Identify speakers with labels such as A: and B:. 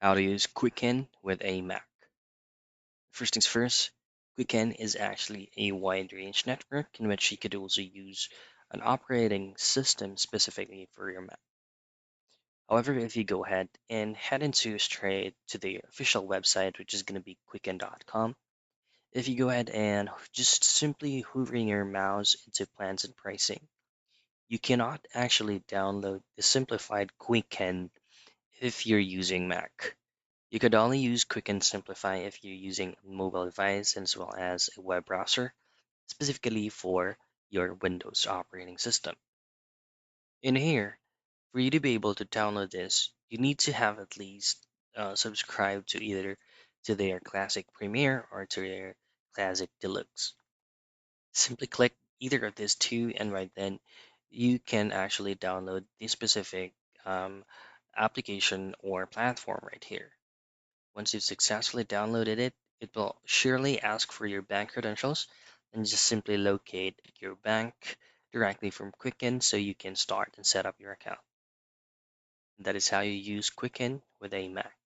A: How to use Quicken with a Mac. First things first, Quicken is actually a wide range network in which you could also use an operating system specifically for your Mac. However, if you go ahead and head into straight to the official website, which is going to be quicken.com, if you go ahead and just simply hovering your mouse into plans and pricing, you cannot actually download the simplified Quicken if you're using Mac. You could only use Quick and Simplify if you're using a mobile device as well as a web browser, specifically for your Windows operating system. In here, for you to be able to download this, you need to have at least subscribed to either to their Classic Premier or to their Classic Deluxe. Simply click either of these two, and right then you can actually download the specific um, application or platform right here. Once you've successfully downloaded it, it will surely ask for your bank credentials and just simply locate your bank directly from Quicken so you can start and set up your account. That is how you use Quicken with a Mac.